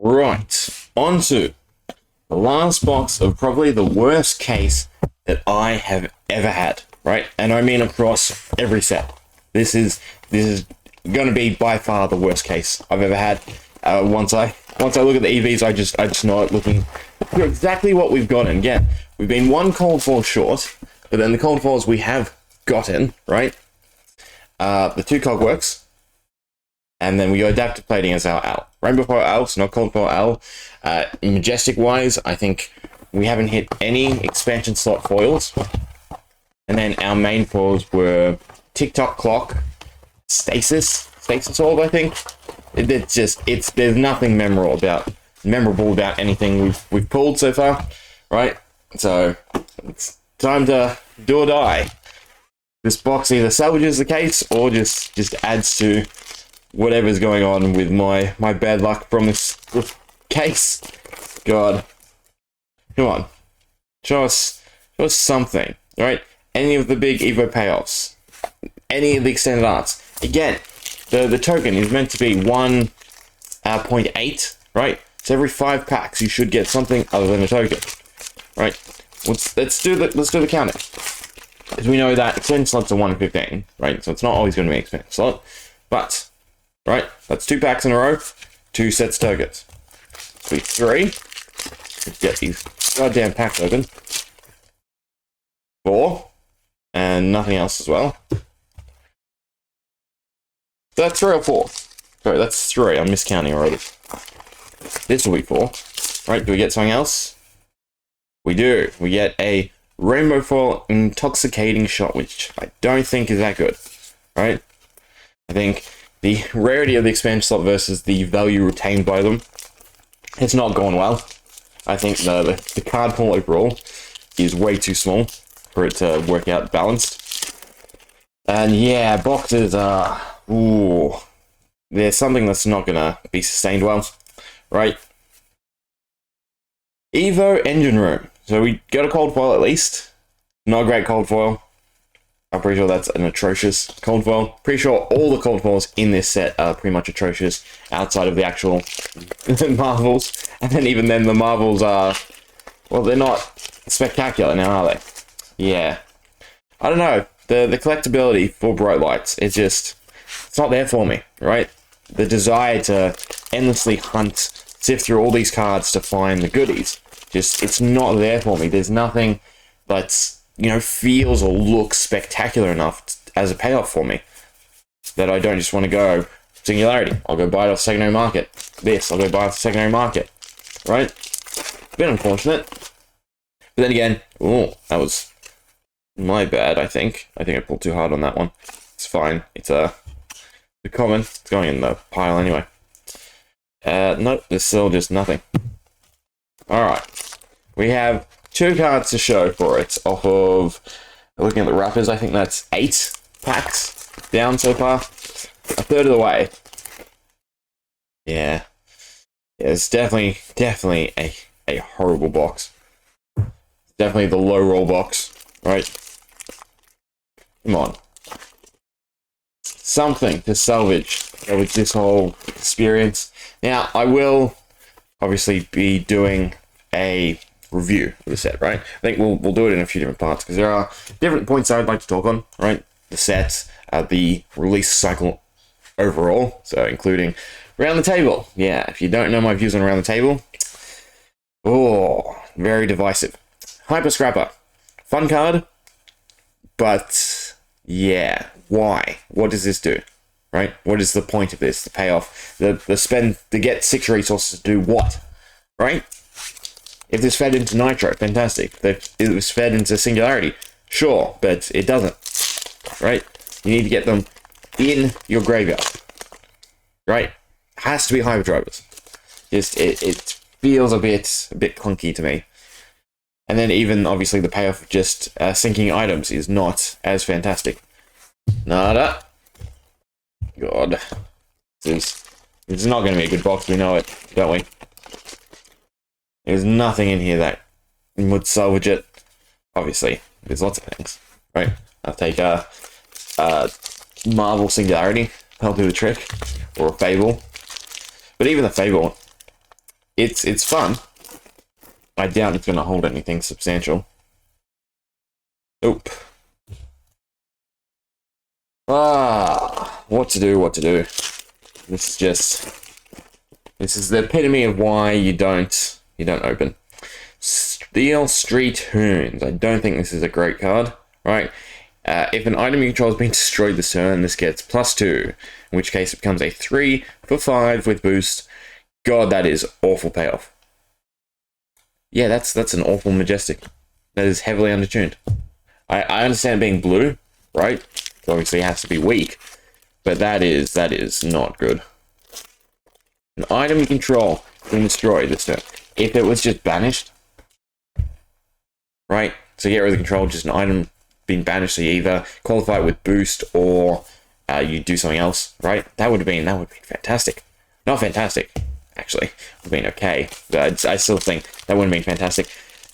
Right, on to the last box of probably the worst case that I have ever had, right? And I mean across every set. This is going to be by far the worst case I've ever had. Once I look at the EVs, I just know it looking exactly what we've gotten. Again, we've been one cold foil short, but then the cold foils we have gotten, right? The two Cogworks, and then we go adaptive plating as our L. Rainbow foil L, so not cold foil L. Majestic wise, I think we haven't hit any expansion slot foils. And then our main foils were Tick-Tock Clock, Stasis Orb, I think. There's nothing memorable about anything we've pulled so far, right? So it's time to do or die. This box either salvages the case or just adds to whatever's going on with my bad luck from this case. God, come on, show us something, right? Any of the big Evo payoffs, any of the extended arts. Again, the token is meant to be 1.8, right? So every 5 packs you should get something other than a token, right? Let's do the counting. Because we know that extended slots are 1 in 15, right? So it's not always going to be an extended slot, but right, that's 2 packs in a row, 2 sets of tokens. So 3. Let's get these goddamn packs open. 4. And nothing else as well. So that's 3 or 4. Sorry, that's 3. I'm miscounting already. This will be 4. Right, do we get something else? We do. We get a Rainbow Foil Intoxicating Shot, which I don't think is that good. Right? I think the rarity of the expansion slot versus the value retained by them has not gone well. I think the card pool overall is way too small for it to work out balanced. And yeah, boxes are... Ooh. There's something that's not going to be sustained well. Right? Evo Engine Room. So we got a cold foil at least. Not a great cold foil. I'm pretty sure that's an atrocious cold foil. Pretty sure all the cold foils in this set are pretty much atrocious outside of the actual Marvels. And then even then the Marvels are... Well, they're not spectacular now, are they? Yeah. I don't know. The collectability for Bright Lights, it's not there for me, right? The desire to endlessly hunt, sift through all these cards to find the goodies, it's not there for me. There's nothing that's, feels or looks spectacular enough as a payoff for me that I don't just want to go Singularity. I'll go buy it off the secondary market. I'll go buy it off the secondary market, right? A bit unfortunate. But then again, that was my bad, I think. I think I pulled too hard on that one. It's fine. It's the common. It's going in the pile anyway. Nope, there's still just nothing. Alright. We have 2 cards to show for it off of, looking at the wrappers, I think that's 8 packs down so far. A third of the way. Yeah. It's definitely a horrible box. Definitely the low roll box, right? Come on. Something to salvage with this whole experience. Now, I will obviously be doing a review of the set, right? I think we'll do it in a few different parts because there are different points I'd like to talk on, right? The set, the release cycle overall, so including Around the Table. Yeah, if you don't know my views on Around the Table, very divisive. Hyper Scrapper. Fun card, but yeah, why? What does this do? Right? What is the point of this? The payoff? The spend to get 6 resources to do what? Right? If this fed into Nitro, fantastic. If it was fed into Singularity, sure, but it doesn't. Right? You need to get them in your graveyard. Right? Has to be Hyperdrivers. Just it feels a bit clunky to me. And then even, obviously, the payoff of just sinking items is not as fantastic. Nada. God. This is not going to be a good box, we know it, don't we? There's nothing in here that would salvage it. Obviously, there's lots of things, right? I'll take a Marvel Singularity, help do the trick, or a Fable. But even the Fable, it's fun. I doubt it's going to hold anything substantial. Nope. What to do, what to do. This is the epitome of why you don't open. Steel Street Hoons. I don't think this is a great card, right? If an item you control has been destroyed this turn, this gets +2, in which case it becomes a 3 for 5 with boost. God, that is awful payoff. Yeah, that's an awful Majestic. That is heavily undertuned. I understand being blue, right? Obviously it has to be weak, but that is not good. An item you control can destroy this turn. If it was just banished, right? So get rid of the control, just an item being banished, so you either qualify it with boost or you do something else, right? That would have been fantastic. Not fantastic, actually. It would have been okay, but I still think that would have been fantastic.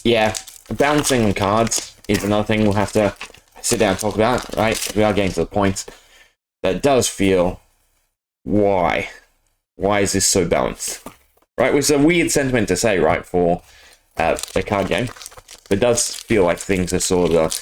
Yeah, balancing on cards is another thing we'll have to sit down and talk about, right? We are getting to the point that does feel, why is this so balanced, right? Which is a weird sentiment to say, right, for a card game. It does feel like things are sort of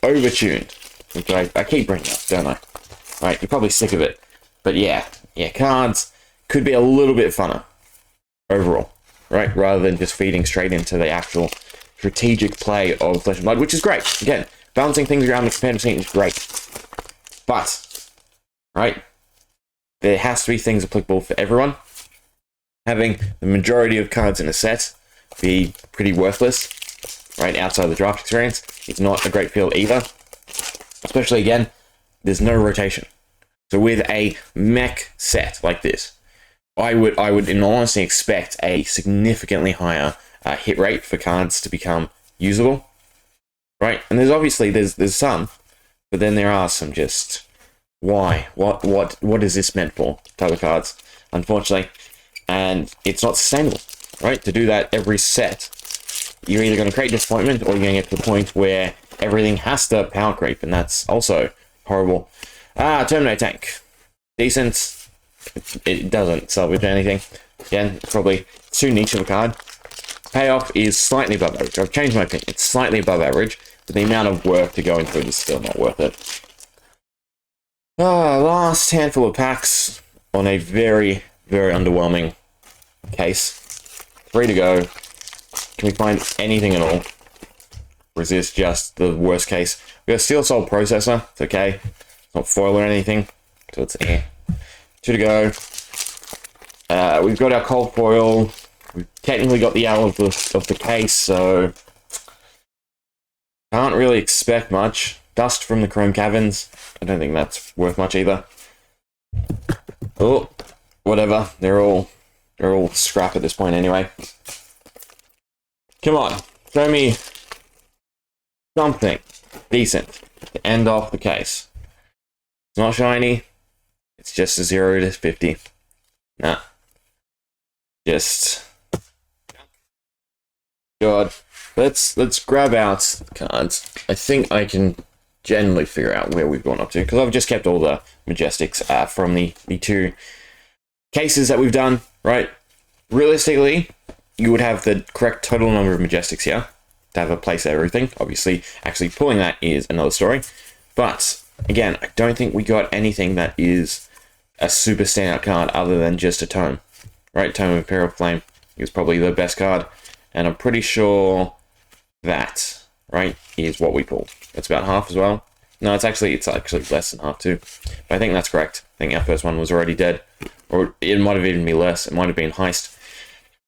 overtuned, which I keep bringing up, don't I? Right, you're probably sick of it, but yeah, cards could be a little bit funner overall, right? Rather than just feeding straight into the actual strategic play of Flesh and Blood, which is great. Again, balancing things around the competitive scene is great, but right, there has to be things applicable for everyone. Having the majority of cards in a set be pretty worthless, right, outside of the draft experience, it's not a great feel either. Especially, again, there's no rotation. So with a mech set like this, I would in all honesty expect a significantly higher hit rate for cards to become usable, right? And there's some, but then there are some just, why? What is this meant for type of cards, unfortunately. And it's not sustainable, right? To do that every set, you're either going to create disappointment or you're going to get to the point where everything has to power creep, and that's also horrible. Terminator Tank. Decent. It doesn't salvage anything. Again, it's probably too niche of a card. Payoff is slightly above average. I've changed my opinion. It's slightly above average, but the amount of work to go into it is still not worth it. Last handful of packs on a very, very underwhelming case. 3 to go. Can we find anything at all? Or is this just the worst case? We got a Steel Soul Processor. It's okay. It's not foil or anything. So it's 2 to go. We've got our cold foil. We've technically got the Owl of the case, so can't really expect much. Dust from the Chrome Caverns. I don't think that's worth much either. Oh, whatever. They're all scrap at this point anyway. Come on, show me something decent to end off the case. It's not shiny. It's just a 0 to 50. Nah. Just God. Let's grab out cards. I think I can generally figure out where we've gone up to, because I've just kept all the Majestics from the 2 cases that we've done, right? Realistically, you would have the correct total number of Majestics here to have a place of everything. Obviously, actually pulling that is another story. But, again, I don't think we got anything that is a super standout card other than just a Tome. Right, Tome of Imperial Flame is probably the best card. And I'm pretty sure that, right, is what we pulled. That's about half as well. No, it's actually less than half too. But I think that's correct. I think our first one was already dead. Or it might have even been less. It might have been Heist.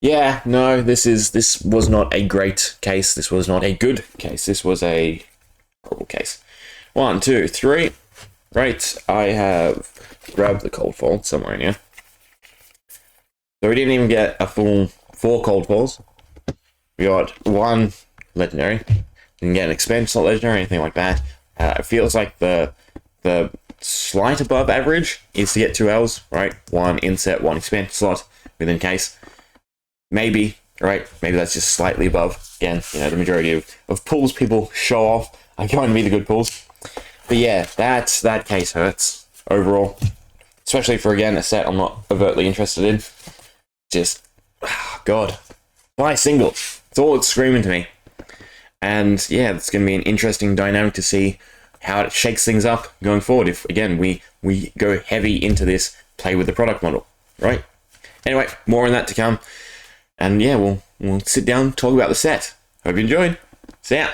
Yeah, no, this was not a great case. This was not a good case. This was a horrible case. 1, 2, 3. Right, I have grabbed the cold foil somewhere in here. So we didn't even get a full 4 cold foils. We got 1 legendary. Didn't get an expansion slot legendary or anything like that. It feels like the slight above average is to get 2 L's, right? 1 inset, 1 expansion slot within case. Maybe, right? Maybe that's just slightly above. Again, the majority of pulls people show off are going to be the good pulls. But yeah, that case hurts overall. Especially for, again, a set I'm not overtly interested in. Just, God. Buy singles. It's all it's screaming to me. And yeah, it's going to be an interesting dynamic to see how it shakes things up going forward. If, again, we go heavy into this play with the product model, right? Anyway, more on that to come. And yeah, we'll sit down, talk about the set. Hope you enjoyed. See ya.